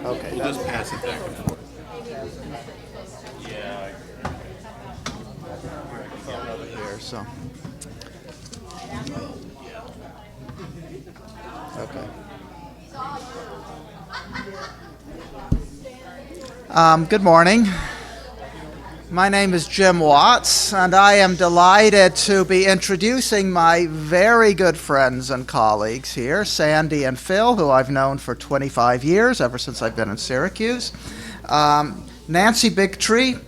Okay. We'll just pass it back and forth. Yeah. Phone over here, so. Okay. Good morning. My name is Jim Watts, and I am delighted to be introducing my very good friends and colleagues here, Sandy and Phil, who I've known for 25 years, ever since I've been in Syracuse. Nancy Bigtree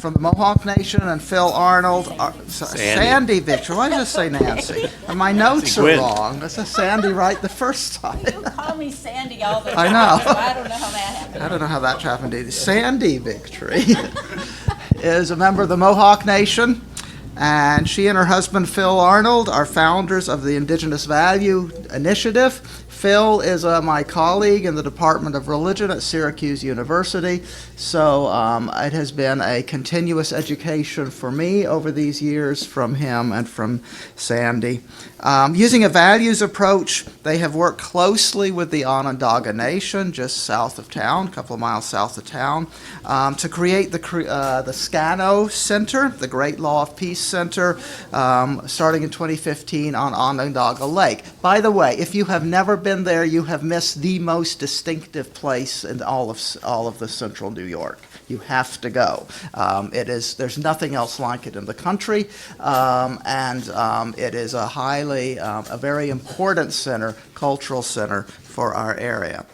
from the Mohawk Nation, and Phil Arnold. Sandy Bigtree. Why did I just say Nancy? And my notes are wrong. This is Sandy right the first time. You call me Sandy all the time. I know. So I don't know how that happened. I don't know how that happened either. Sandy Bigtree is a member of the Mohawk Nation, and she and her husband Phil Arnold are founders of the Indigenous Value Initiative. Phil is my colleague in the Department of Religion at Syracuse University, so it has been a continuous education for me over these years from him and from Sandy. Using a values approach, they have worked closely with the Onondaga Nation, just south of town, a couple of miles south of town, to create the Scano Center, the Great Law of Peace Center, starting in 2015 on Onondaga Lake. By the way, if you have never been there, you have missed the most distinctive place in all of the central New York. You have to go. There's nothing else like it in the country, and it is a very important center, cultural center for our area.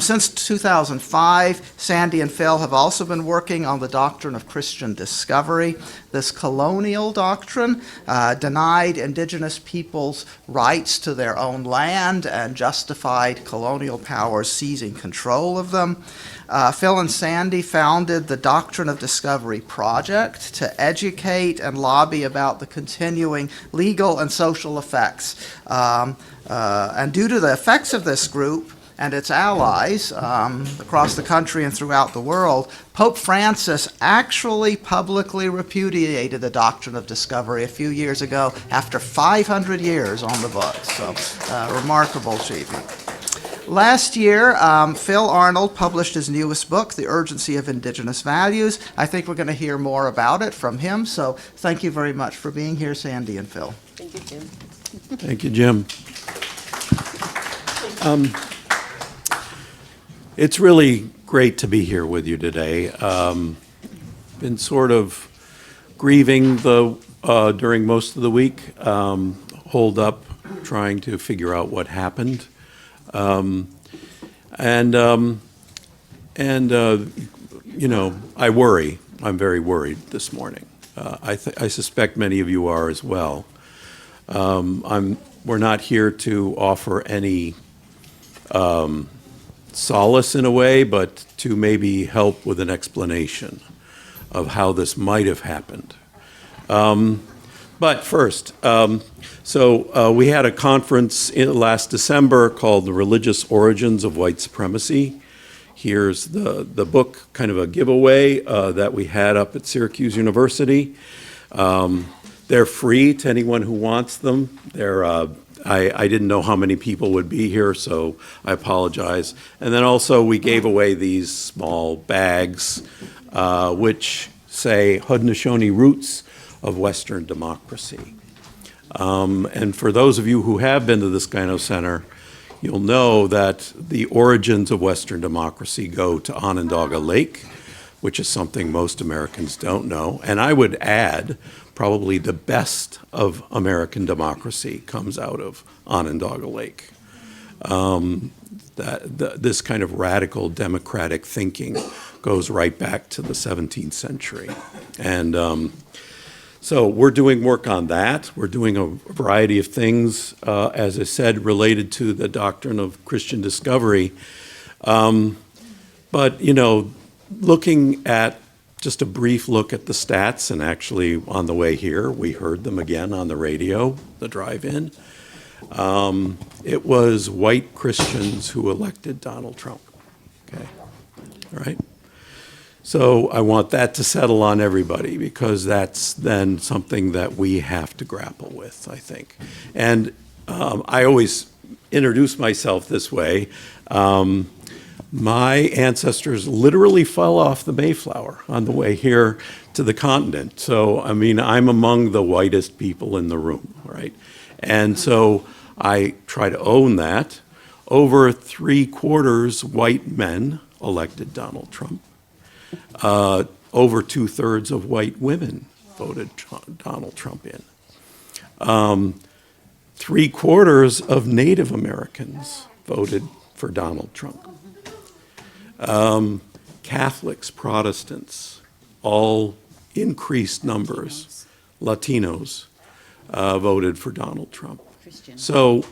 Since 2005, Sandy and Phil have also been working on the doctrine of Christian discovery. This colonial doctrine denied indigenous peoples rights to their own land and justified colonial powers seizing control of them. Phil and Sandy founded the Doctrine of Discovery Project to educate and lobby about the continuing legal and social effects. And due to the effects of this group, and its allies across the country and throughout the world, Pope Francis actually publicly repudiated the doctrine of discovery a few years ago after 500 years on the books. So, remarkable achievement. Last year, Phil Arnold published his newest book, The Urgency of Indigenous Values. I think we're going to hear more about it from him, so thank you very much for being here, Sandy and Phil. Thank you, Jim. Thank you, Jim. It's really great to be here with you today. Been sort of grieving during most of the week, holed up trying to figure out what happened. I worry. I'm very worried this morning. I suspect many of you are as well. We're not here to offer any solace in a way, but to maybe help with an explanation of how this might have happened. But first, we had a conference last December called The Religious Origins of White Supremacy. Here's the book, kind of a giveaway that we had up at Syracuse University. They're free to anyone who wants them. I didn't know how many people would be here, so I apologize. And then also we gave away these small bags, which say Haudenosaunee Roots of Western Democracy. And for those of you who have been to the Scano Center, you'll know that the origins of Western democracy go to Onondaga Lake, which is something most Americans don't know. And I would add, probably the best of American democracy comes out of Onondaga Lake. This kind of radical democratic thinking goes right back to the 17th century. And so we're doing work on that. We're doing a variety of things, as I said, related to the doctrine of Christian discovery. But, looking at just a brief look at the stats, and actually on the way here, we heard them again on the radio, the drive-in. It was white Christians who elected Donald Trump. Okay, all right? So I want that to settle on everybody, because that's then something that we have to grapple with, I think. And I always introduce myself this way. My ancestors literally fell off the Mayflower on the way here to the continent. So, I mean, I'm among the whitest people in the room, right? And so I try to own that. Over 3/4 white men elected Donald Trump. Over 2/3 of white women voted Donald Trump in. 3/4 of Native Americans voted for Donald Trump. Catholics, Protestants, all increased numbers, Latinos, voted for Donald Trump. So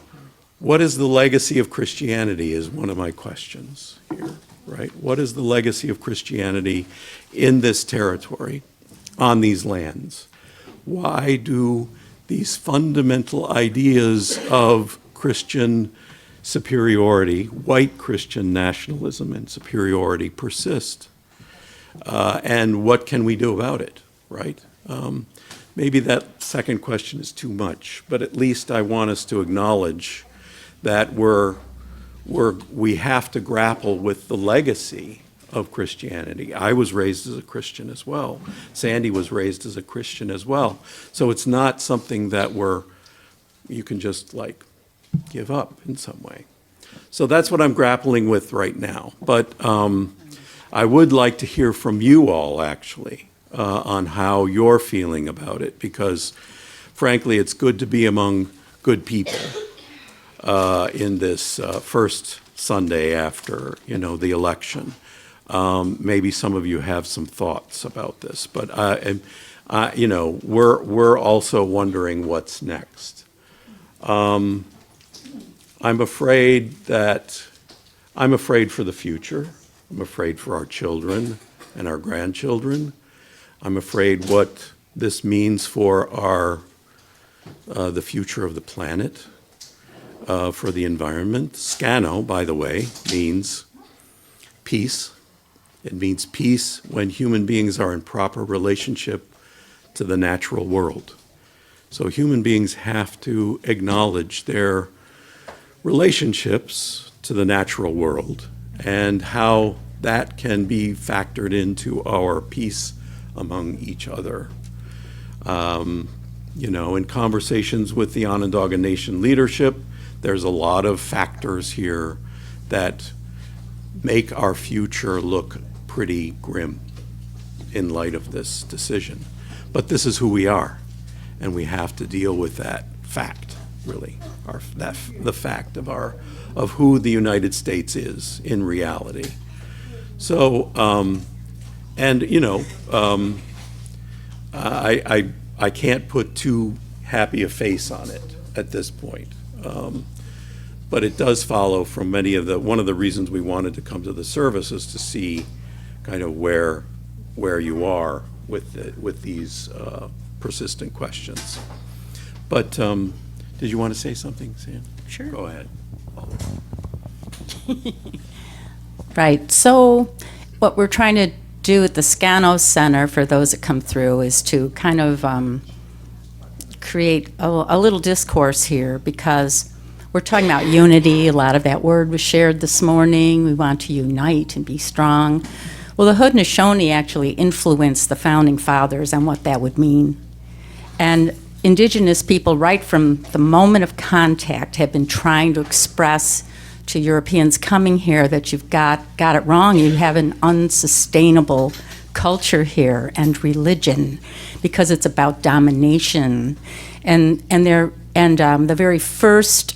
what is the legacy of Christianity is one of my questions here, right? What is the legacy of Christianity in this territory, on these lands? Why do these fundamental ideas of Christian superiority, white Christian nationalism and superiority persist? And what can we do about it, right? Maybe that second question is too much, but at least I want us to acknowledge that we have to grapple with the legacy of Christianity. I was raised as a Christian as well. Sandy was raised as a Christian as well. So it's not something that you can just like give up in some way. So that's what I'm grappling with right now. But I would like to hear from you all, actually, on how you're feeling about it, because frankly, it's good to be among good people in this first Sunday after, the election. Maybe some of you have some thoughts about this, but we're also wondering what's next. I'm afraid for the future. I'm afraid for our children and our grandchildren. I'm afraid what this means for the future of the planet, for the environment. Scano, by the way, means peace. It means peace when human beings are in proper relationship to the natural world. So human beings have to acknowledge their relationships to the natural world and how that can be factored into our peace among each other. In conversations with the Onondaga Nation leadership, there's a lot of factors here that make our future look pretty grim in light of this decision. But this is who we are, and we have to deal with that fact, really, the fact of who the United States is in reality. So, I can't put too happy a face on it at this point. But it does follow from one of the reasons we wanted to come to the service is to see kind of where you are with these persistent questions. But did you want to say something, Sam? Sure. Go ahead. Right. So what we're trying to do at the Scano Center for those that come through is to kind of create a little discourse here, because we're talking about unity. A lot of that word was shared this morning. We want to unite and be strong. Well, the Haudenosaunee actually influenced the founding fathers on what that would mean. And Indigenous people, right from the moment of contact, have been trying to express to Europeans coming here that you've got it wrong. You have an unsustainable culture here and religion, because it's about domination. And the very first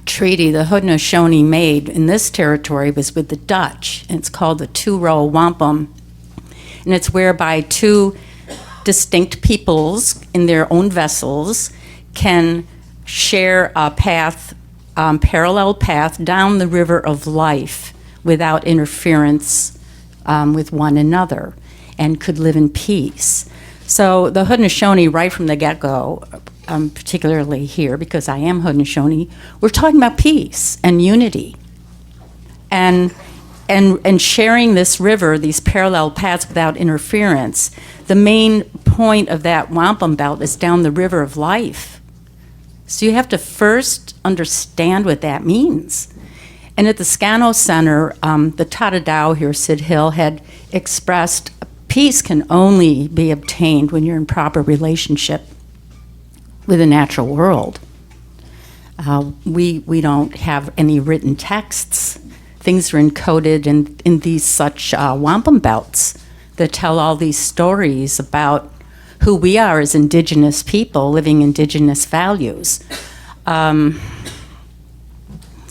treaty the Haudenosaunee made in this territory was with the Dutch, and it's called the Two-Row Wampum. And it's whereby two distinct peoples in their own vessels can share a path, parallel path down the river of life without interference with one another, and could live in peace. So the Haudenosaunee, right from the get-go, particularly here, because I am Haudenosaunee, we're talking about peace and unity, and sharing this river, these parallel paths without interference. The main point of that wampum belt is down the river of life. So you have to first understand what that means. And at the Scano Center, the Tata-Dao here, Sid Hill, had expressed peace can only be obtained when you're in proper relationship with the natural world. We don't have any written texts. Things are encoded in these such wampum belts that tell all these stories about who we are as Indigenous people living Indigenous values.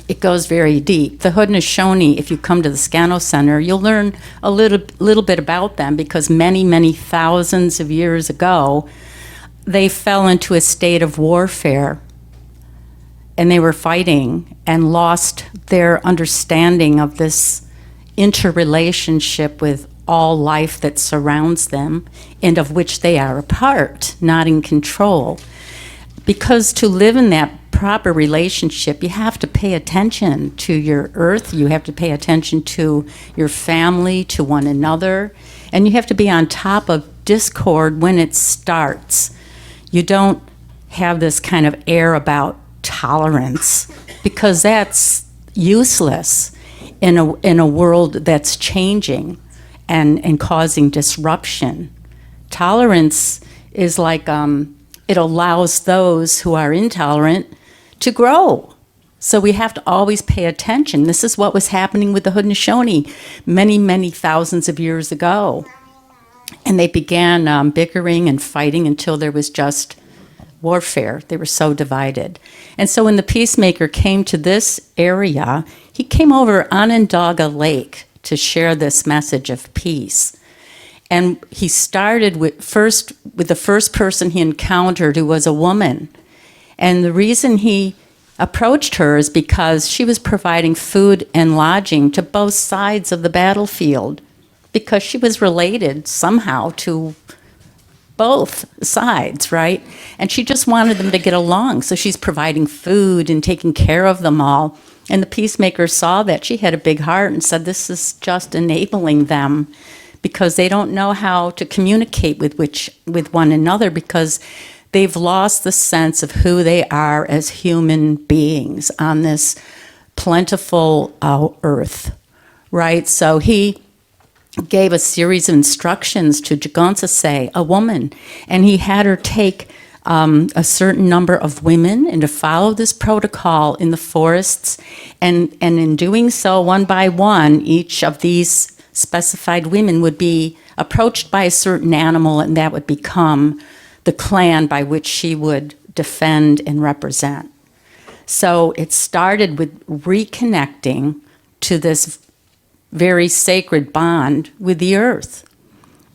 It goes very deep. The Haudenosaunee, if you come to the Scano Center, you'll learn a little bit about them because many, many thousands of years ago, they fell into a state of warfare and they were fighting and lost their understanding of this interrelationship with all life that surrounds them and of which they are a part, not in control. Because to live in that proper relationship, you have to pay attention to your earth, you have to pay attention to your family, to one another, and you have to be on top of discord when it starts. You don't have this kind of air about tolerance because that's useless in a world that's changing and causing disruption. Tolerance is like it allows those who are intolerant to grow. So we have to always pay attention. This is what was happening with the Haudenosaunee many, many thousands of years ago. And they began bickering and fighting until there was just warfare. They were so divided. And so when the peacemaker came to this area, he came over Onondaga Lake to share this message of peace. And he started with the first person he encountered, who was a woman. And the reason he approached her is because she was providing food and lodging to both sides of the battlefield, because she was related somehow to both sides, right? And she just wanted them to get along. So she's providing food and taking care of them all. And the peacemaker saw that. She had a big heart and said, this is just enabling them because they don't know how to communicate with one another because they've lost the sense of who they are as human beings on this plentiful earth, right? So he gave a series of instructions to Akwesasne, a woman, and he had her take a certain number of women and to follow this protocol in the forests, and in doing so, one by one, each of these specified women would be approached by a certain animal, and that would become the clan by which she would defend and represent. So it started with reconnecting to this very sacred bond with the earth.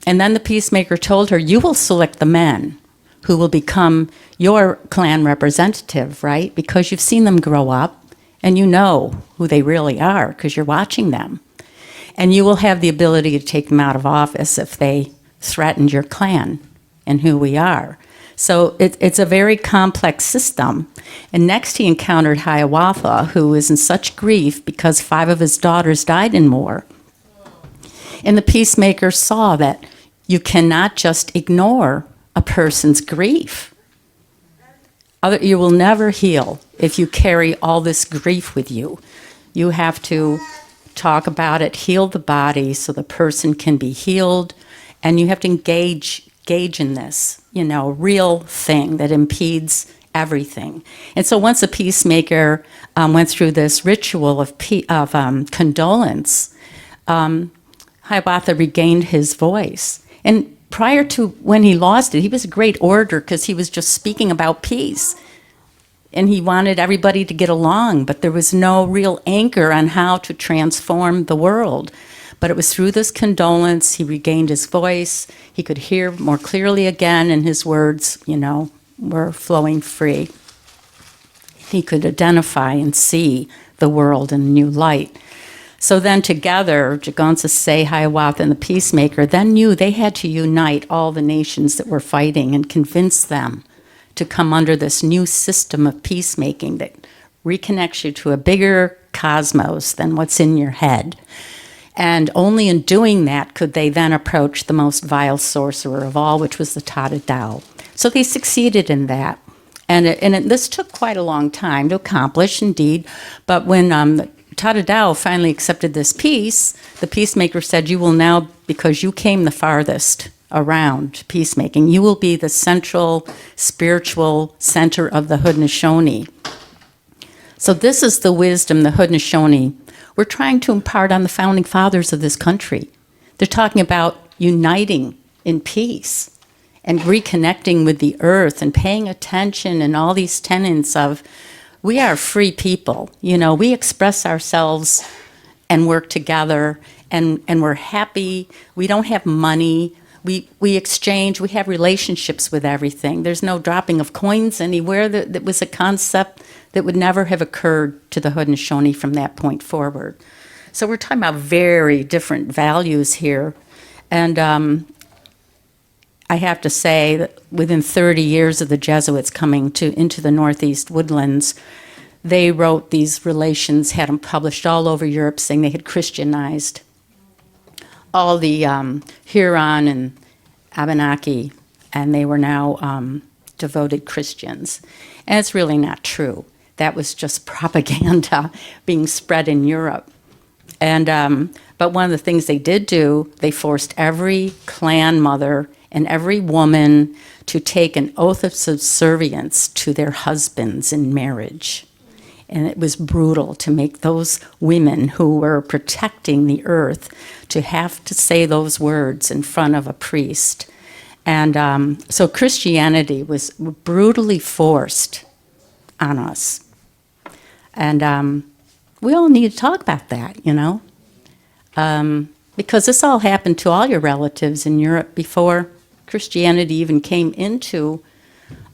And then the peacemaker told her, you will select the men who will become your clan representative, right? Because you've seen them grow up and you know who they really are because you're watching them. And you will have the ability to take them out of office if they threatened your clan and who we are. So it's a very complex system. And next he encountered Hiawatha, who was in such grief because 5 of his daughters died in war. And the peacemaker saw that you cannot just ignore a person's grief. You will never heal if you carry all this grief with you. You have to talk about it, heal the body so the person can be healed, and you have to engage in this, real thing that impedes everything. And so once a peacemaker went through this ritual of condolence, Hiawatha regained his voice. And prior to when he lost it, he was a great orator because he was just speaking about peace. And he wanted everybody to get along, but there was no real anchor on how to transform the world. But it was through this condolence, he regained his voice, he could hear more clearly again, and his words, were flowing free. He could identify and see the world in a new light. So then together, Akwesasne, Hiawatha, and the peacemaker then knew they had to unite all the nations that were fighting and convince them to come under this new system of peacemaking that reconnects you to a bigger cosmos than what's in your head. And only in doing that could they then approach the most vile sorcerer of all, which was the Tata-Dao. So they succeeded in that. And this took quite a long time to accomplish, indeed. But when Tadadao finally accepted this peace, the peacemaker said, you will now, because you came the farthest around peacemaking, you will be the central spiritual center of the Haudenosaunee. So this is the wisdom the Haudenosaunee we're trying to impart on the founding fathers of this country. They're talking about uniting in peace and reconnecting with the earth and paying attention and all these tenets of we are free people. You know, we express ourselves and work together and we're happy. We don't have money. We exchange. We have relationships with everything. There's no dropping of coins anywhere. That was a concept that would never have occurred to the Haudenosaunee from that point forward. So we're talking about very different values here. And I have to say that within 30 years of the Jesuits coming into the Northeast woodlands, they wrote these relations, had them published all over Europe, saying they had Christianized all the Huron and Abenaki, and they were now devoted Christians. And it's really not true. That was just propaganda being spread in Europe. And but one of the things they did do, they forced every clan mother and every woman to take an oath of subservience to their husbands in marriage. And it was brutal to make those women who were protecting the earth to have to say those words in front of a priest. And so Christianity was brutally forced on us. And we all need to talk about that, you know, because this all happened to all your relatives in Europe before Christianity even came into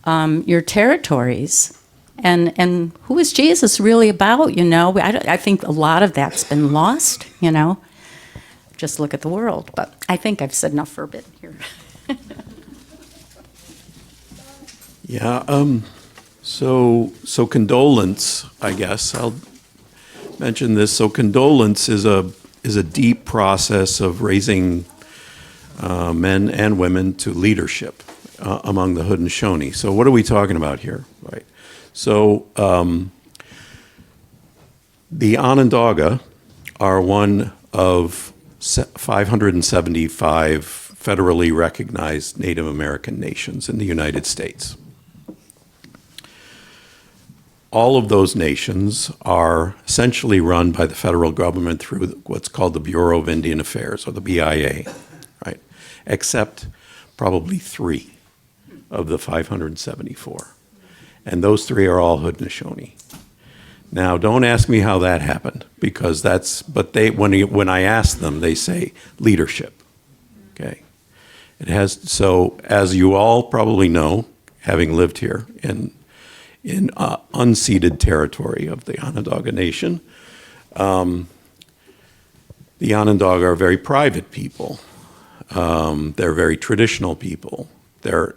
your territories. And who is Jesus really about, you know? I think a lot of that's been lost, you know? Just look at the world. But I think I've said enough for a bit here. Yeah, so condolence, I guess, I'll mention this. So condolence is a deep process of raising men and women to leadership among the Haudenosaunee. So what are we talking about here, right? So the Onondaga are one of 575 federally recognized Native American nations in the United States. All of those nations are essentially run by the federal government through what's called the Bureau of Indian Affairs, or the BIA, right? Except probably 3 of the 574. And those 3 are all Haudenosaunee. Now, don't ask me how that happened, because when I ask them, they say leadership, okay? So as you all probably know, having lived here in unceded territory of the Onondaga Nation, the Onondaga are very private people. They're very traditional people. They're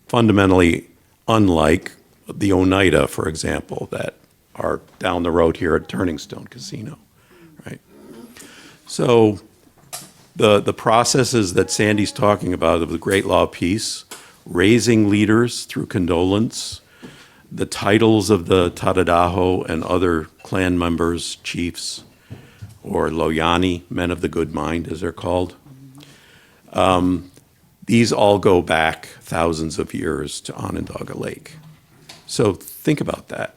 fundamentally unlike the Oneida, for example, that are down the road here at Turning Stone Casino, right? So the processes that Sandy's talking about of the Great Law of Peace, raising leaders through condolence, the titles of the Tadadaho and other clan members, chiefs, or Loyani, men of the good mind, as they're called, these all go back thousands of years to Onondaga Lake. So think about that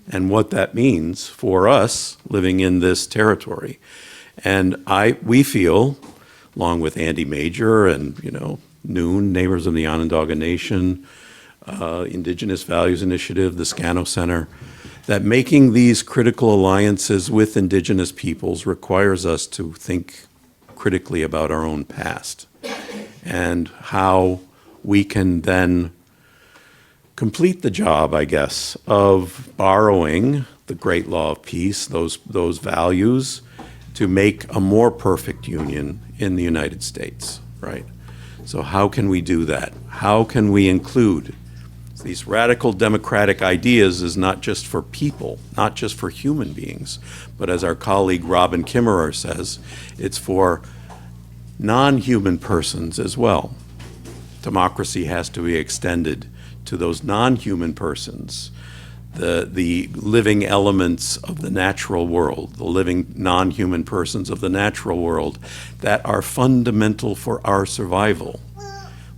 and what that means for us living in this territory. And we feel, along with Andy Major and, Noon, Neighbors of the Onondaga Nation, Indigenous Values Initiative, the Scano Center, that making these critical alliances with Indigenous peoples requires us to think critically about our own past and how we can then complete the job, I guess, of borrowing the Great Law of Peace, those values, to make a more perfect union in the United States, right? So how can we do that? How can we include these radical democratic ideas is not just for people, not just for human beings, but as our colleague Robin Kimmerer says, it's for non-human persons as well. Democracy has to be extended to those non-human persons the living elements of the natural world, the living non-human persons of the natural world that are fundamental for our survival.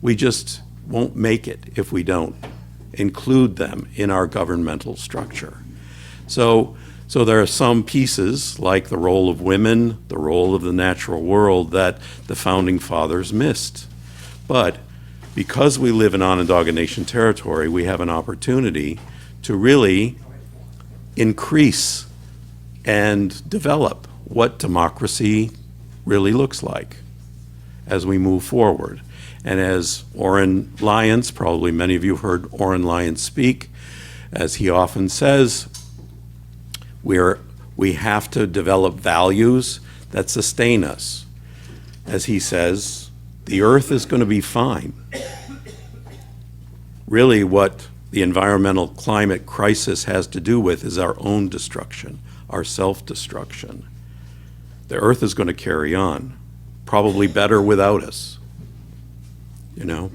We just won't make it if we don't include them in our governmental structure. So there are some pieces, like the role of women, the role of the natural world, that the Founding Fathers missed. But because we live in Onondaga Nation territory, we have an opportunity to really increase and develop what democracy really looks like as we move forward. And as Oren Lyons, probably many of you have heard Oren Lyons speak, as he often says, we have to develop values that sustain us. As he says, the earth is going to be fine. Really, what the environmental climate crisis has to do with is our own destruction, our self-destruction. The earth is going to carry on, probably better without us, you know?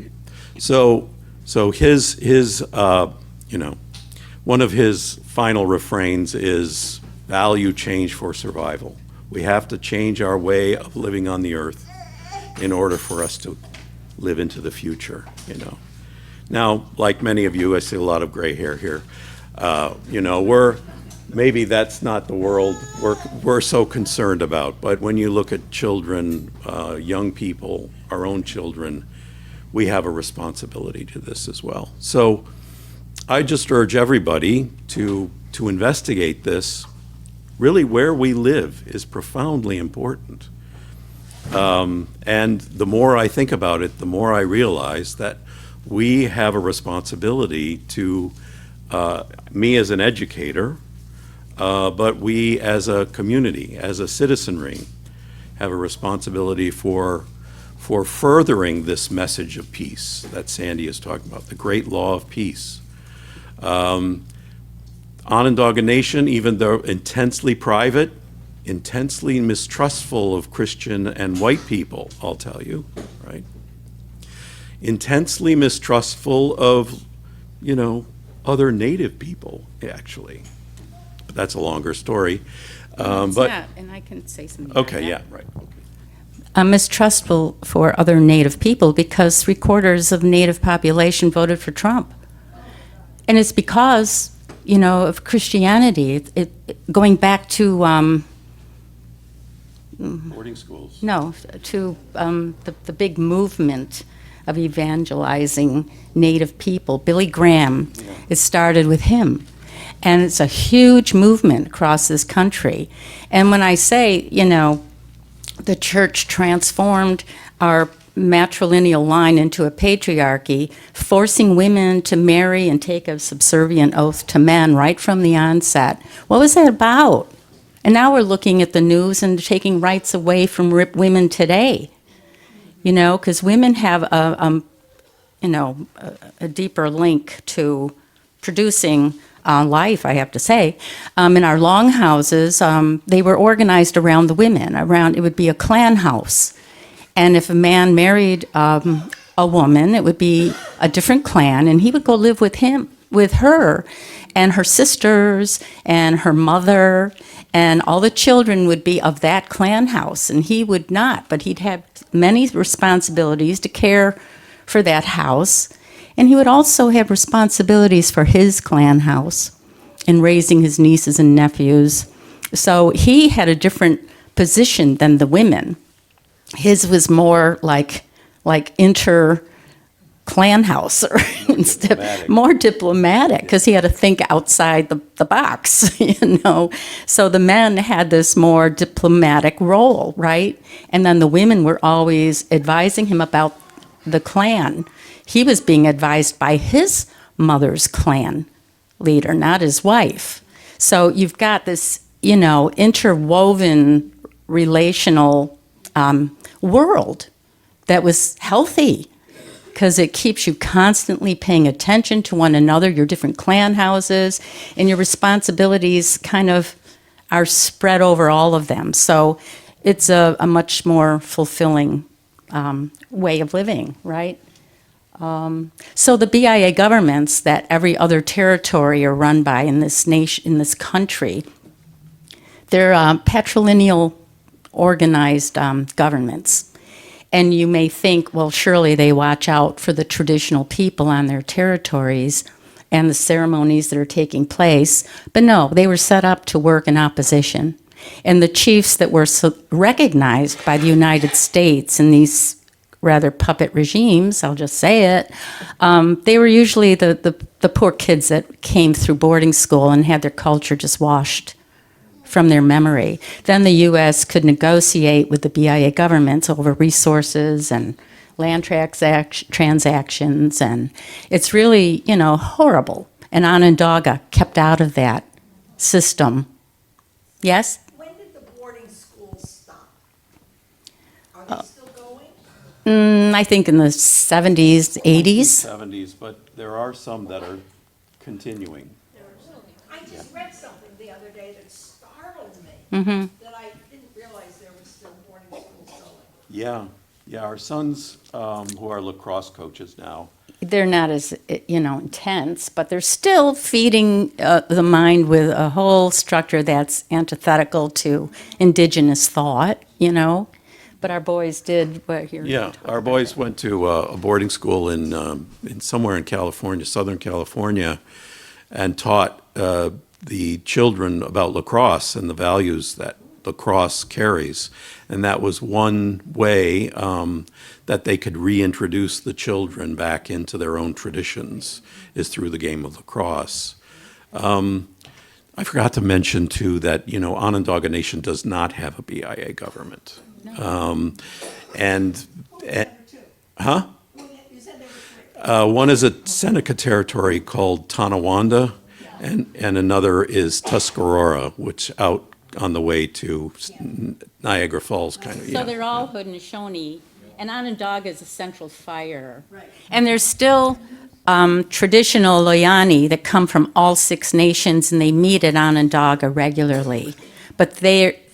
So his you know, one of his final refrains is value change for survival. We have to change our way of living on the earth in order for us to live into the future, you know? Now, like many of you, I see a lot of gray hair here. You know, maybe that's not the world we're so concerned about, but when you look at children, young people, our own children, we have a responsibility to this as well. So I just urge everybody to investigate this. Really, where we live is profoundly important. And the more I think about it, the more I realize that we have a responsibility to, me as an educator, but we as a community, as a citizenry, have a responsibility for furthering this message of peace that Sandy is talking about, the great law of peace. Onondaga Nation, even though intensely private, intensely mistrustful of Christian and white people, I'll tell you, right? Intensely mistrustful of, you know, other Native people, actually. But that's a longer story. It's But not, and I can say something. okay, about yeah, that. right. Okay. I'm mistrustful for other Native people because 3/4 of Native population voted for Trump. And it's because, you know, of Christianity. Going back to, Boarding schools. no, to the big movement of evangelizing Native people. Billy Graham, it started with him. And it's a huge movement across this country. And when I say, you know, the church transformed our matrilineal line into a patriarchy, forcing women to marry and take a subservient oath to men right from the onset. What was that about? And now we're looking at the news and taking rights away from women today. You know, because women have a deeper link to producing life, I have to say. In our longhouses, they were organized around the women. It would be a clan house. And if a man married a woman, it would be a different clan, and he would go live with her, and her sisters, and her mother, and all the children would be of that clan house, and he would not, but he'd have many responsibilities to care for that house, and he would also have responsibilities for his clan house in raising his nieces and nephews. So he had a different position than the women. His was more like inter-clan house, or instead more diplomatic, because he had to think outside the box, you know. So the men had this more diplomatic role, right? And then the women were always advising him about the clan. He was being advised by his mother's clan leader, not his wife. So you've got this, you know, interwoven relational world that was healthy, because it keeps you constantly paying attention to one another, your different clan houses, and your responsibilities kind of are spread over all of them. So it's a much more fulfilling way of living, right? So the BIA governments that every other territory are run by in this nation, in this country, they're patrilineal organized governments. And you may think, well, surely they watch out for the traditional people on their territories and the ceremonies that are taking place. But no, they were set up to work in opposition. And the chiefs that were recognized by the United States in these rather puppet regimes, I'll just say it, they were usually the poor kids that came through boarding school and had their culture just washed from their memory. Then the U.S. could negotiate with the BIA governments over resources and land transactions, and it's really, horrible. And Onondaga kept out of that system. Yes? When did the boarding schools stop? Are they still going? I think in the 70s, 80s. 70s, but there are some that are continuing. I just read something the other day that startled me, Mm-hmm. that I didn't realize there was still boarding schools going. Yeah, our sons, who are lacrosse coaches now, They're not as, intense, but they're still feeding the mind with a whole structure that's antithetical to indigenous thought, But our boys did what here. yeah, our boys went to a boarding school in somewhere in California, Southern California, and taught the children about lacrosse and the values that lacrosse carries. And that was one way that they could reintroduce the children back into their own traditions, is through the game of lacrosse. I forgot to mention, too, that, Onondaga Nation does not have a BIA government. And, huh? You said there were three. One is a Seneca territory called Tonawanda, and another is Tuscarora, which out on the way to Niagara Falls, kind of, So they're all Haudenosaunee, and Onondaga is a central fire. Right. And there's still traditional Loyani that come from all 6 nations, and they meet at Onondaga regularly. But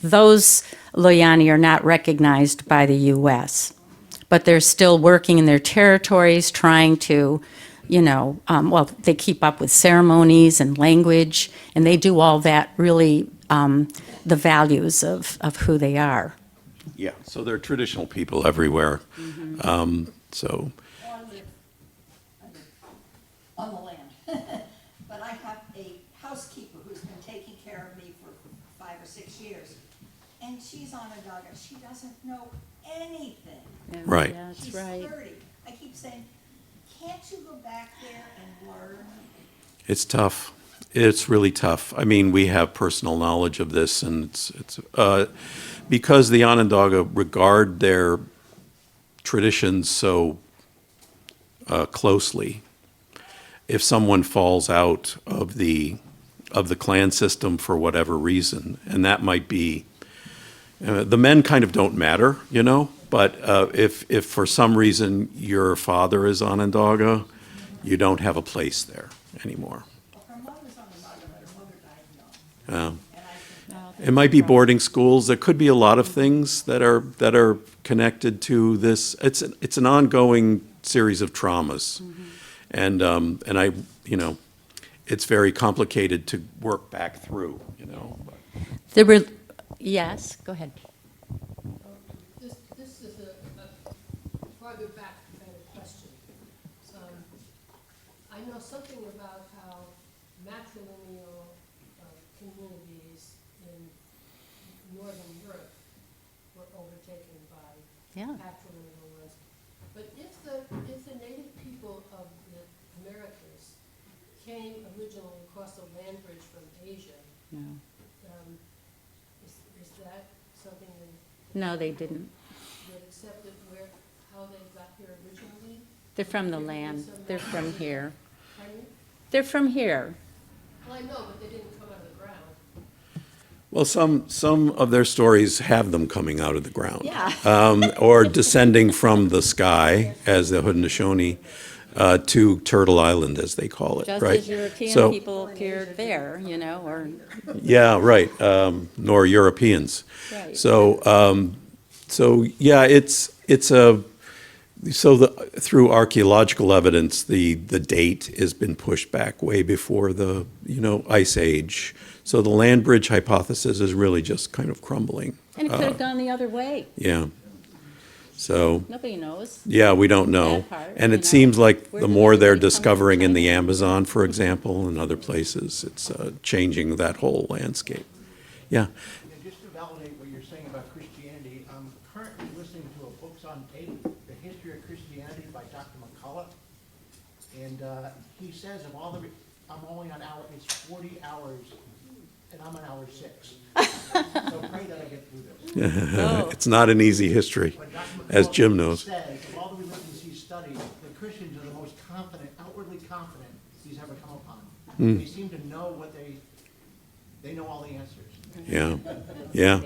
those Loyani are not recognized by the U.S. But they're still working in their territories, trying to, they keep up with ceremonies and language, and they do all that really, the values of who they are. Yeah, so they're traditional people everywhere. So, On the land. But I have a housekeeper who's been taking care of me for 5 or 6 years. And she's Onondaga. She doesn't know anything. Right. Yeah, that's She's right. 30. I keep saying, can't you go back there and learn? it's tough. It's really tough. I mean, we have personal knowledge of this, and it's because the Onondaga regard their traditions so closely. If someone falls out of the clan system for whatever reason, and that might be, the men kind of don't matter, but if for some reason your father is Onondaga, you don't have a place there anymore. Her mother's Onondaga, but her mother died young. Um, And I think It might be boarding schools. There could be a lot of things that are connected to this. It's an ongoing series of traumas, and I it's very complicated to work back through. There were, yes, go ahead. This is a farther back kind of question. I know something about how matrilineal communities in Northern Europe were overtaken by Yeah. patrilineal ones. But if the native people of the Americas came originally across the land bridge from Asia, is that something No, they didn't. that accepted how they got here originally? They're from the land. They're from here. Pardon me? They're from here. Well, I know, but they didn't come out of the ground. Well, some of their stories have them coming out of the ground, Yeah. or descending from the sky, as the Haudenosaunee, to Turtle Island, as they call it, Just right? as European So- people appeared there, or. Yeah, right, nor Europeans. Right. So yeah, it's a, through archaeological evidence, the date has been pushed back way before the, Ice Age. So the land bridge hypothesis is really just kind of crumbling. And it could have gone the other way. Yeah. So, Nobody knows. yeah, we don't know. That part, And you it know. seems like Where the did more they're everybody come discovering in from? the Amazon, for example, and other places, it's changing that whole landscape. Yeah. And just to validate what you're saying about Christianity, I'm currently listening to a Books on Tape, The History of Christianity by Dr. McCullough. And he says of all the, I'm only on it's 40 hours, and I'm on hour 6. So pray that I get through this. It's not an easy history, But Dr. as McCullough Jim knows. says, of all the religions he's studied, the Christians are the most confident, outwardly confident he's ever come upon. They seem to know what they know all the answers. Yeah, yeah,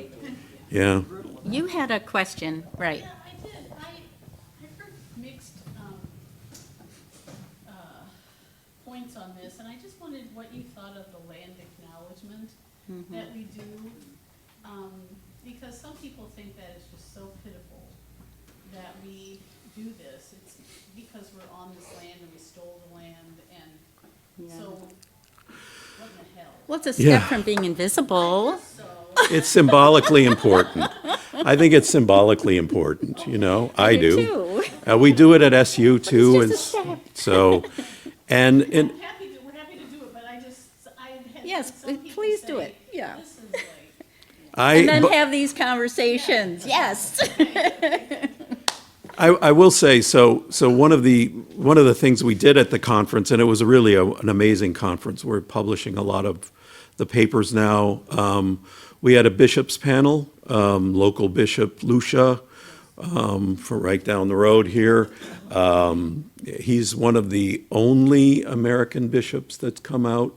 yeah. You had a question, right? Yeah, I did. I heard mixed points on this, and I just wondered what you thought of the land acknowledgement that we do. Because some people think that it's just so pitiful that we do this. It's because we're on this land and we stole the land, and so what in the hell? Well, it's a step Yeah. from being invisible. So, It's symbolically important. I think it's symbolically important, I do. Too. We do it at SU too, and just a step. so, and we're happy to do it, but I had Yes, some people please do say, it. Yeah. This is like, And then but have these conversations. Yes. I will say, so one of the things we did at the conference, and it was really an amazing conference. We're publishing a lot of the papers now. We had a bishops panel, local bishop Lucia, from right down the road here. He's one of the only American bishops that's come out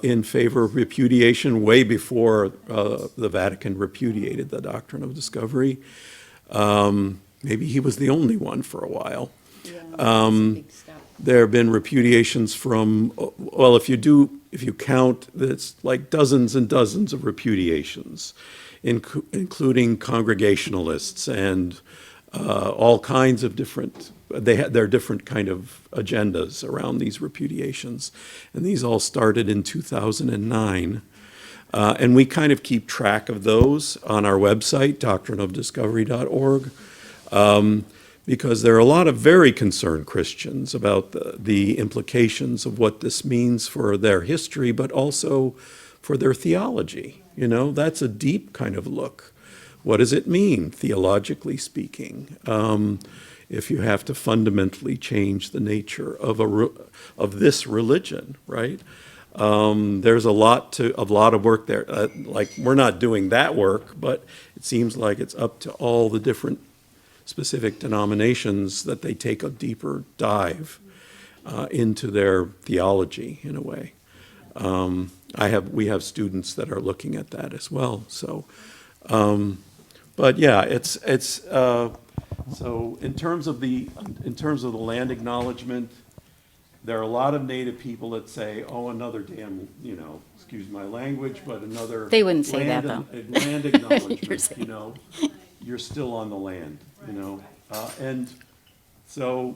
in favor of repudiation way before the Vatican repudiated the doctrine of discovery. Maybe he was the only one for a while. There have been repudiations from, well, if you count, it's like dozens and dozens of repudiations, including Congregationalists and all kinds of different, there are different kind of agendas around these repudiations. And these all started in 2009. And we kind of keep track of those on our website, doctrineofdiscovery.org. Because there are a lot of very concerned Christians about the implications of what this means for their history, but also for their theology. That's a deep kind of look. What does it mean, theologically speaking, if you have to fundamentally change the nature of this religion, right? There's a lot of work there. We're not doing that work, but it seems like it's up to all the different specific denominations that they take a deeper dive into their theology in a way. We have students that are looking at that as well. So, but yeah, it's so in terms of the land acknowledgement, there are a lot of Native people that say, "Oh, another damn, excuse my language, but another." They wouldn't say that, though. Land acknowledgement, You're saying. You're still on the land, and so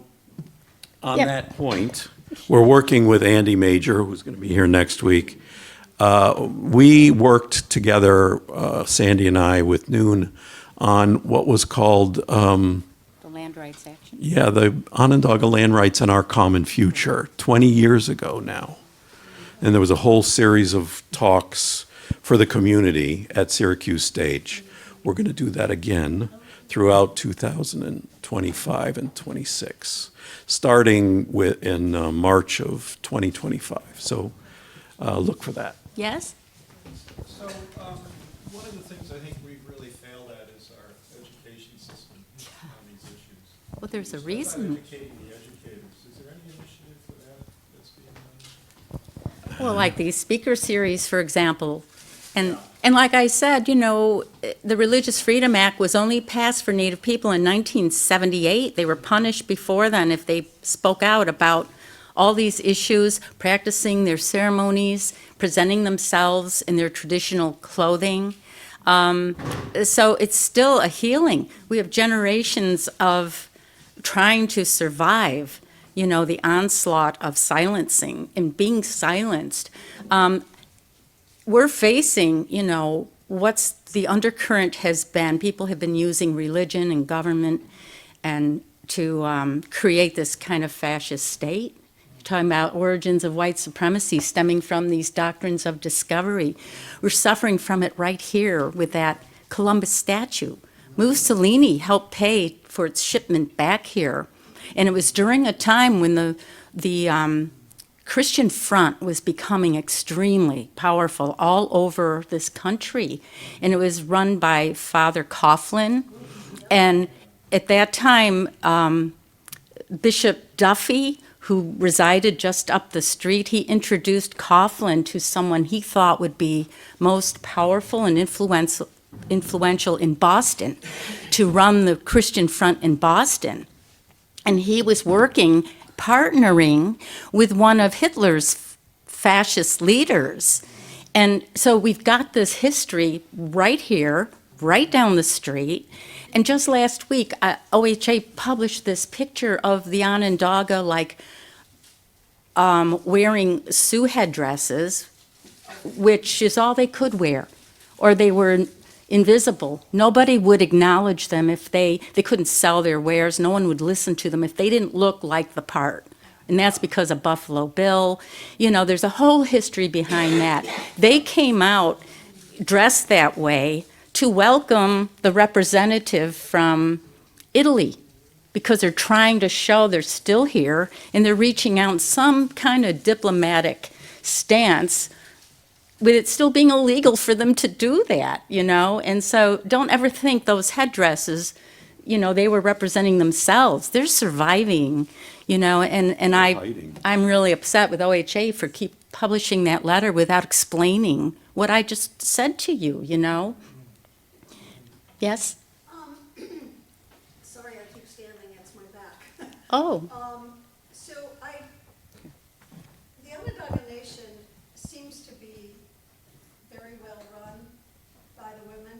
on Yep. that point, we're working with Andy Major, who's going to be here next week. We worked together, Sandy and I, with Noon, on what was called, The land rights action. the Onondaga Land Rights and Our Common Future, 20 years ago now. And there was a whole series of talks for the community at Syracuse Stage. We're going to do that again throughout 2025 and 26, starting in March of 2025. So look for that. Yes? So, one of the things I think we've really failed at is our education system on these issues. Well, there's a It's about reason. educating the educators. Is there any initiative for that that's being done? Well, like these speaker series, for example. And like I said, the Religious Freedom Act was only passed for Native people in 1978. They were punished before then if they spoke out about all these issues, practicing their ceremonies, presenting themselves in their traditional clothing. So it's still a healing. We have generations of trying to survive, the onslaught of silencing and being silenced. We're facing, what's the undercurrent has been. People have been using religion and government and to create this kind of fascist state. Talking about origins of white supremacy stemming from these doctrines of discovery. We're suffering from it right here with that Columbus statue. Mussolini helped pay for its shipment back here. And it was during a time when the Christian front was becoming extremely powerful all over this country. And it was run by Father Coughlin. And at that time, Bishop Duffy, who resided just up the street, he introduced Coughlin to someone he thought would be most powerful and influential in Boston to run the Christian front in Boston. And he was partnering with one of Hitler's fascist leaders. And so we've got this history right here, right down the street. And just last week, OHA published this picture of the Onondaga, wearing Sioux headdresses, which is all they could wear, or they were invisible. Nobody would acknowledge them if they couldn't sell their wares. No one would listen to them if they didn't look like the part. And that's because of Buffalo Bill. There's a whole history behind that. They came out dressed that way to welcome the representative from Italy, because they're trying to show they're still here and they're reaching out in some kind of diplomatic stance with it still being illegal for them to do that, And so don't ever think those headdresses, they were representing themselves. They're surviving, and I'm really upset with OHA for keep publishing that letter without explaining what I just said to you, Yes? Sorry, I keep standing, it's my back. Oh, So the Onondaga Nation seems to be very well run by the women.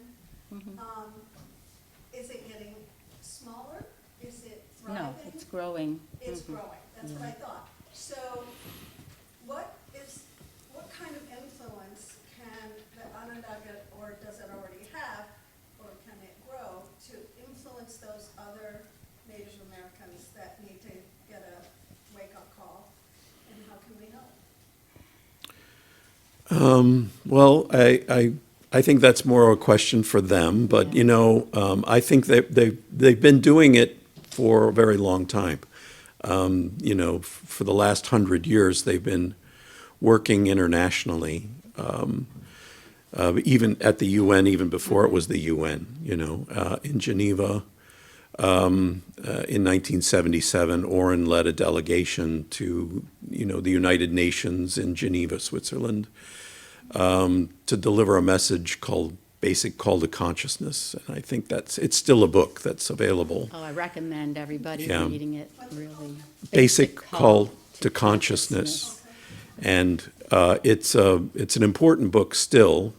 Is it getting smaller? Is it thriving? no, it's growing. It's growing, that's what I thought. So what kind of influence can the Onondaga, or does it already have, or can it grow to influence those other Native Americans that need to get a wake-up call? And how can we help? Well, I think that's more a question for them, but I think they've been doing it for a very long time. For the last 100 years, they've been working internationally, even at the UN, even before it was the UN. In Geneva, in 1977, Orrin led a delegation to the United Nations in Geneva, Switzerland, to deliver a message called Basic Call to Consciousness. And I think it's still a book that's available. Oh, I recommend everybody Yeah. reading it, really. Basic Call to Consciousness. And it's an important book still,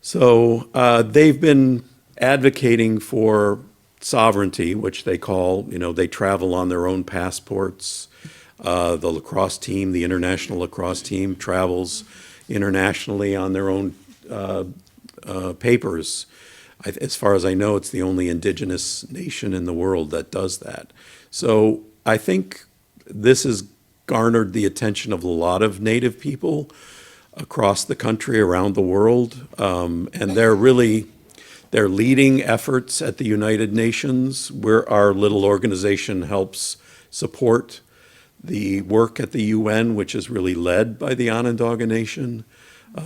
so they've been advocating for sovereignty, which they call, they travel on their own passports. The lacrosse team, the international lacrosse team, travels internationally on their own papers. As far as I know, it's the only indigenous nation in the world that does that. So I think this has garnered the attention of a lot of Native people across the country, around the world, and they're leading efforts at the United Nations, where our little organization helps support the work at the UN, which is really led by the Onondaga Nation.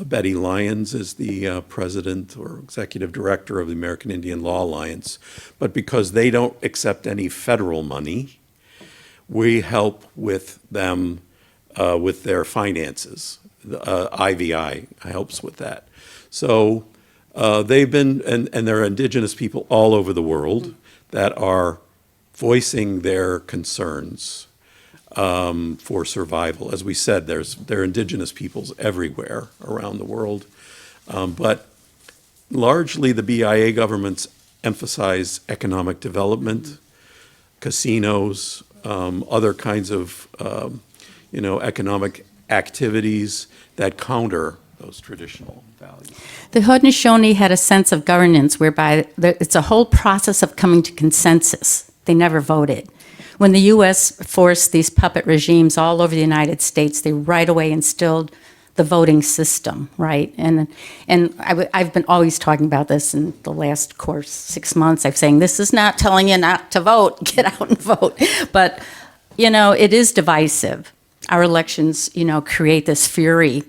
Betty Lyons is the president or executive director of the American Indian Law Alliance. But because they don't accept any federal money, we help with them with their finances. IVI helps with that. So they've been, and there are indigenous people all over the world that are voicing their concerns for survival. As we said, there are indigenous peoples everywhere around the world. But largely the BIA governments emphasize economic development, casinos, other kinds of, economic activities that counter those traditional values. The Haudenosaunee had a sense of governance whereby it's a whole process of coming to consensus. They never voted. When the U.S. forced these puppet regimes all over the United States, they right away instilled the voting system, right? And I've been always talking about this in the last course, 6 months. I'm saying this is not telling you not to vote. Get out and vote. But, it is divisive. Our elections, create this fury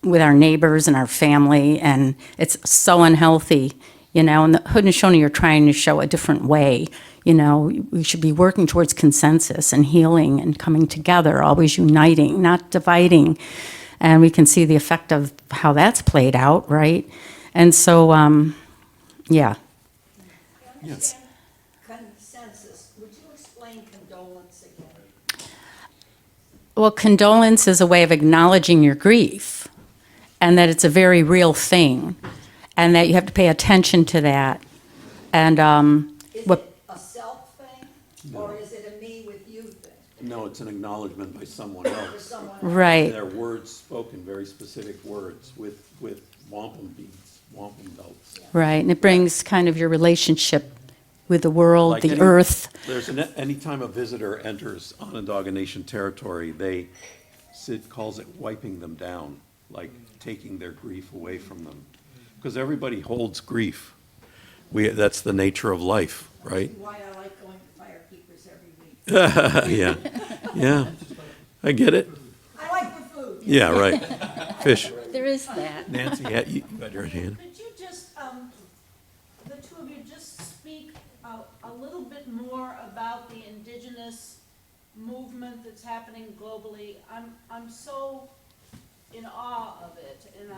with our neighbors and our family, and it's so unhealthy, and the Haudenosaunee are trying to show a different way. We should be working towards consensus and healing and coming together, always uniting, not dividing. And we can see the effect of how that's played out, right? And so, yeah. Yes. Consensus. Would you explain condolence again? Well, condolence is a way of acknowledging your grief, and that it's a very real thing, and that you have to pay attention to that. And Is what it a self thing, or is it a me with you thing? No, it's an acknowledgement by someone For else. someone else? right, They're words spoken, very specific words with wampum beads, wampum belts. right, and it brings kind of your relationship with the world, Like the any- earth. Anytime a visitor enters Onondaga Nation territory, Sid calls it wiping them down, like taking their grief away from them. Because everybody holds grief. That's the nature of life, right? Why I like going to Firekeepers every week. Yeah, I get it. I like the food. Yeah, right. Fish. There is that. Nancy, you got your hand. Could you just, the two of you, just speak a little bit more about the Indigenous movement that's happening globally? I'm so in awe of it, and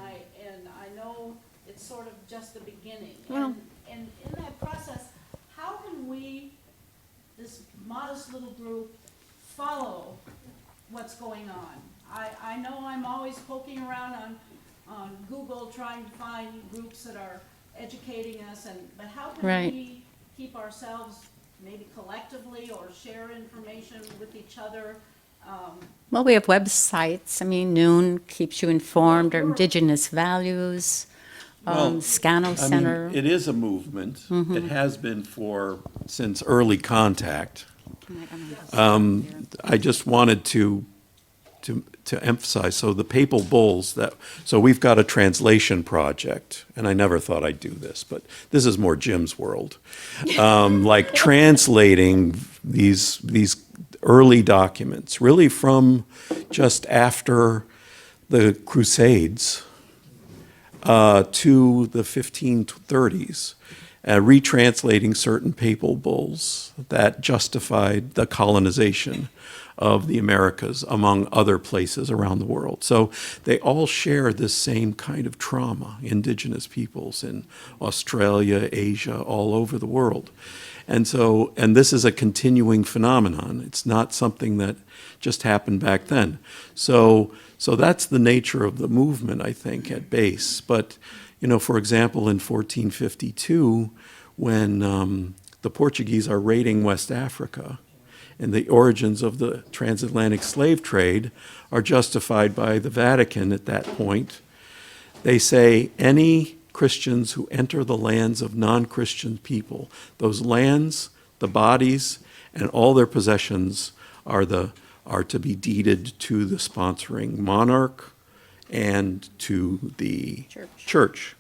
I know it's sort of just the beginning. Well- And in that process, how can we, this modest little group, follow what's going on? I know I'm always poking around on Google trying to find groups that are educating us, but how can Right. we keep ourselves maybe collectively or share information with each other? Well, we have websites. Noon keeps you informed, or Indigenous Values, Scano Center. It is a movement. It has been since early contact. I just wanted to emphasize, so the papal bulls so we've got a translation project, and I never thought I'd do this, but this is more Jim's world. Like translating these early documents, really from just after the Crusades to the 1530s, retranslating certain papal bulls that justified the colonization of the Americas, among other places around the world. So they all share this same kind of trauma, indigenous peoples in Australia, Asia, all over the world. And this is a continuing phenomenon. It's not something that just happened back then. So that's the nature of the movement, I think, at base. But, for example, in 1452, when the Portuguese are raiding West Africa, and the origins of the transatlantic slave trade are justified by the Vatican at that point, they say any Christians who enter the lands of non-Christian people, those lands, the bodies, and all their possessions are to be deeded to the sponsoring monarch and to the church.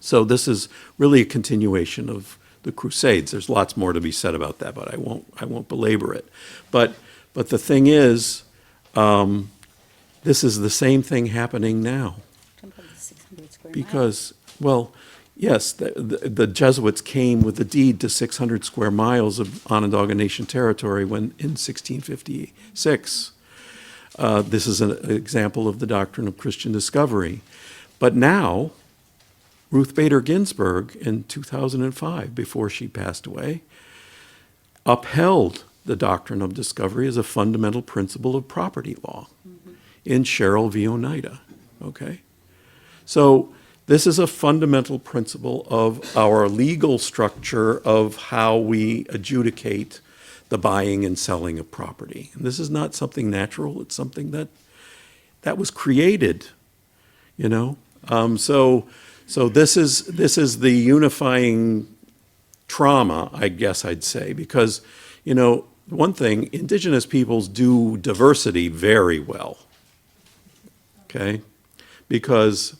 So this is really a continuation of the Crusades. There's lots more to be said about that, but I won't belabor it. But the thing is, this is the same thing happening now. Because, well, yes, the Jesuits came with the deed to 600 square miles of Onondaga Nation territory in 1656. This is an example of the doctrine of Christian discovery. But now, Ruth Bader Ginsburg in 2005, before she passed away, upheld the doctrine of discovery as a fundamental principle of property law in Sherrill v. Oneida, okay? So This is a fundamental principle of our legal structure of how we adjudicate the buying and selling of property. And this is not something natural, it's something that was created, you know? So this is the unifying trauma, I guess I'd say, because, you know, one thing, Indigenous peoples do diversity very well, okay? Because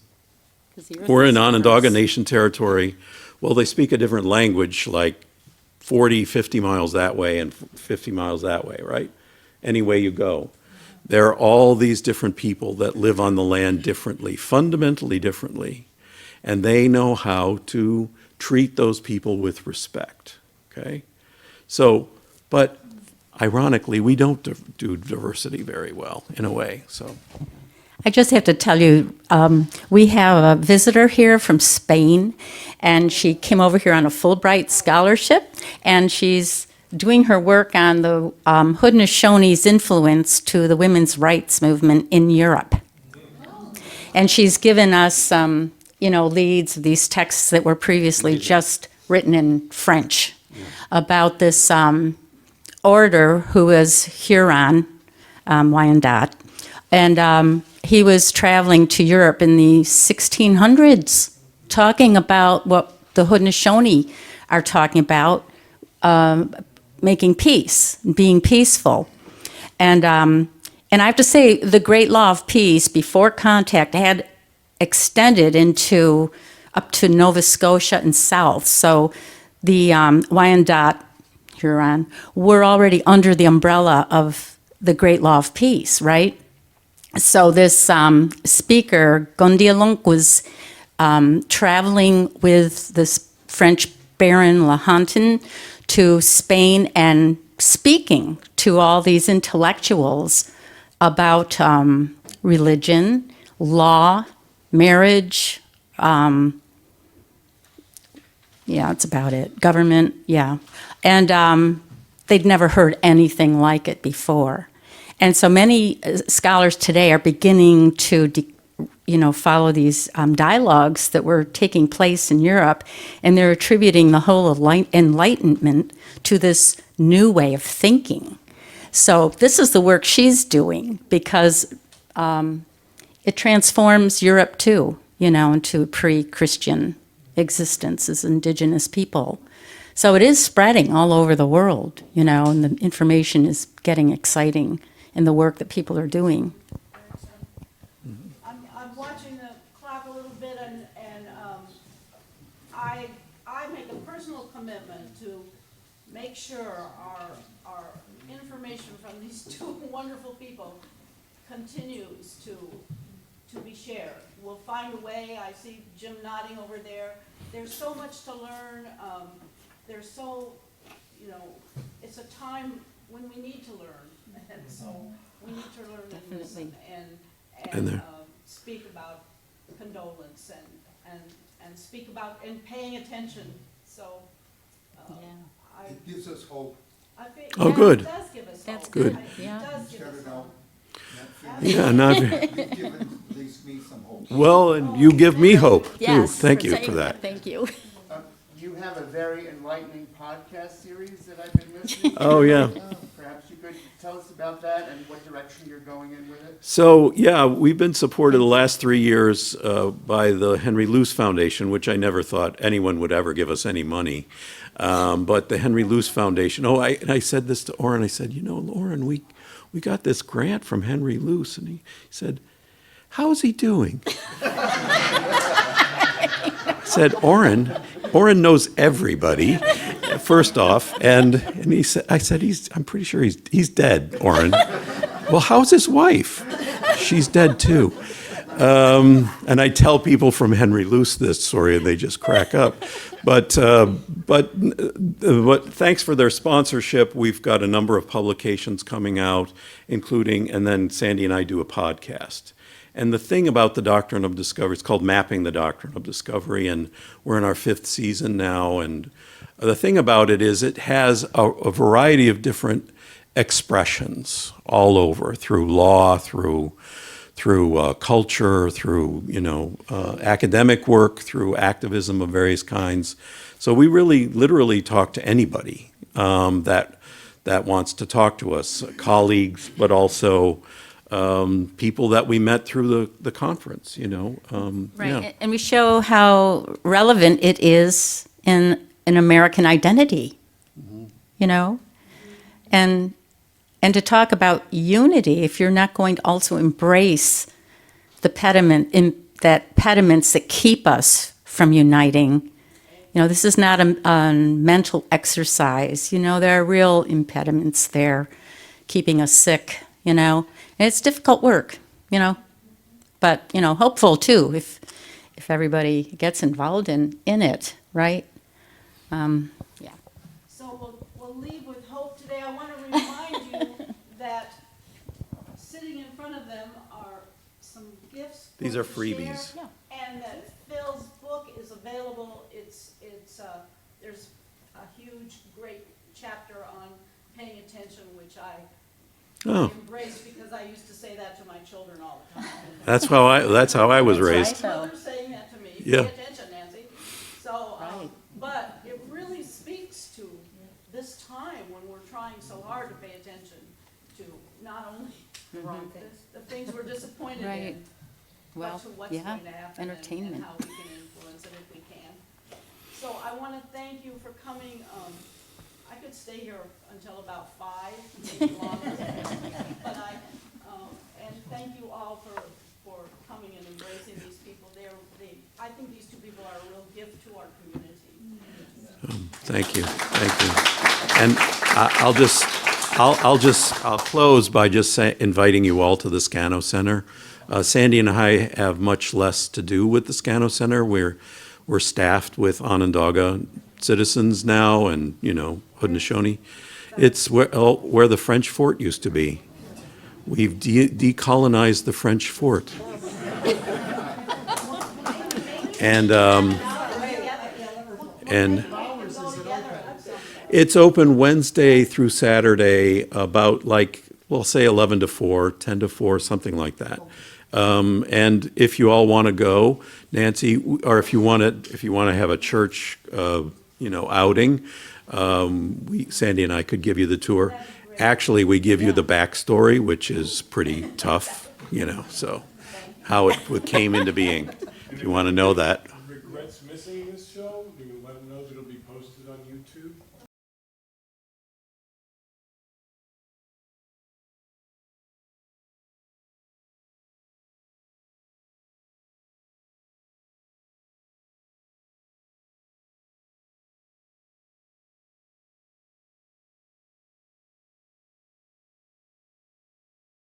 we're in Onondaga Nation territory. Well, they speak a different language, like 40, 50 miles that way and 50 miles that way, right? Any way you go. There are all these different people that live on the land differently, fundamentally differently, and they know how to treat those people with respect, okay? So, but ironically, we don't do diversity very well, in a way, so. I just have to tell you, we have a visitor here from Spain, and she came over here on a Fulbright scholarship, and she's doing her work on the Haudenosaunee's influence to the women's rights movement in Europe. And she's given us, leads, these texts that were previously just written in French about this orator who was Huron, Wyandotte, and he was traveling to Europe in the 1600s, talking about what the Haudenosaunee are talking about, making peace, being peaceful. And I have to say, the great law of peace before contact had extended up to Nova Scotia and south. So the Wyandot, Huron, were already under the umbrella of the great law of peace, right? So this speaker, Gondialunk, was traveling with this French Baron La Hontan to Spain and speaking to all these intellectuals about religion, law, marriage, that's about it, government, And they'd never heard anything like it before. And so many scholars today are beginning to, follow these dialogues that were taking place in Europe, and they're attributing the whole Enlightenment to this new way of thinking. So this is the work she's doing because it transforms Europe too, into pre-Christian existence as indigenous people. So it is spreading all over the world, and the information is getting exciting in the work that people are doing. I'm watching the clock a little bit, and I make a personal commitment to make sure our information from these two wonderful people continues to be shared. We'll find a way. I see Jim nodding over there. There's so much to learn. It's a time when we need to learn. And so we need to learn and listen and speak about condolence and speak about and paying attention. So It gives us hope. I think Good. It does give us That's hope. good. It does give us hope. Yeah, not, You've given at least me some hope. well, and you give me hope, too. Yes, Thank you saying for that. Thank you. You have a very enlightening podcast series that I've been listening to. Oh, yeah. Perhaps you could tell us about that and what direction you're going in with it. So, we've been supported the last 3 years by the Henry Luce Foundation, which I never thought anyone would ever give us any money. But the Henry Luce Foundation, and I said this to Orrin, I said, Lauren, we got this grant from Henry Luce, and he said, how's he doing? I said, Orrin knows everybody, first off, and he said, I'm pretty sure he's dead, Orrin. Well, how's his wife? She's dead too. And I tell people from Henry Luce this story, and they just crack up. But thanks for their sponsorship. We've got a number of publications coming out, including, and then Sandy and I do a podcast. And the thing about the Doctrine of Discovery, it's called Mapping the Doctrine of Discovery, and we're in our 5th season now. And the thing about it is it has a variety of different expressions all over, through law, through through culture, through, academic work, through activism of various kinds. So we really literally talk to anybody that wants to talk to us, colleagues, but also people that we met through the conference, Right, yeah. and we show how relevant it is in an American identity, and to talk about unity, if you're not going to also embrace the pediments that keep us from uniting. This is not a mental exercise. There are real impediments there, keeping us sick. And it's difficult work. But hopeful too if everybody gets involved in it, right? Yeah. So we'll leave with hope today. I want to remind you that sitting in front of them are some gifts. These for are to freebies. share, and that Phil's book is available. There's a huge, great chapter on paying attention, which I Oh, embrace because I used to say that to my children all the time. that's how I was raised. Mother saying that to me, Yeah. pay attention, Nancy. So, but it really speaks to this time when we're trying so hard to pay attention to not only the wrong things, the things we're disappointed Right. in, Well, but to what's yeah, going to happen entertainment. and how we can influence it if we can. So I want to thank you for coming. I could stay here until about 5, maybe longer. But and thank you all for coming and embracing these people. I think these two people are a real gift to our community. Thank you. And I'll close by just inviting you all to the Scano Center. Sandy and I have much less to do with the Scano Center. We're staffed with Onondaga citizens now, and Haudenosaunee. It's where the French fort used to be. We've decolonized the French fort. And it's open Wednesday through Saturday, about say 11 to 4, 10 to 4, something like that. And if you all want to go, Nancy, or if you want to have a church, outing, Sandy and I could give you the tour. Actually, we give you the backstory, which is pretty tough, so how it came into being, if you want to know that.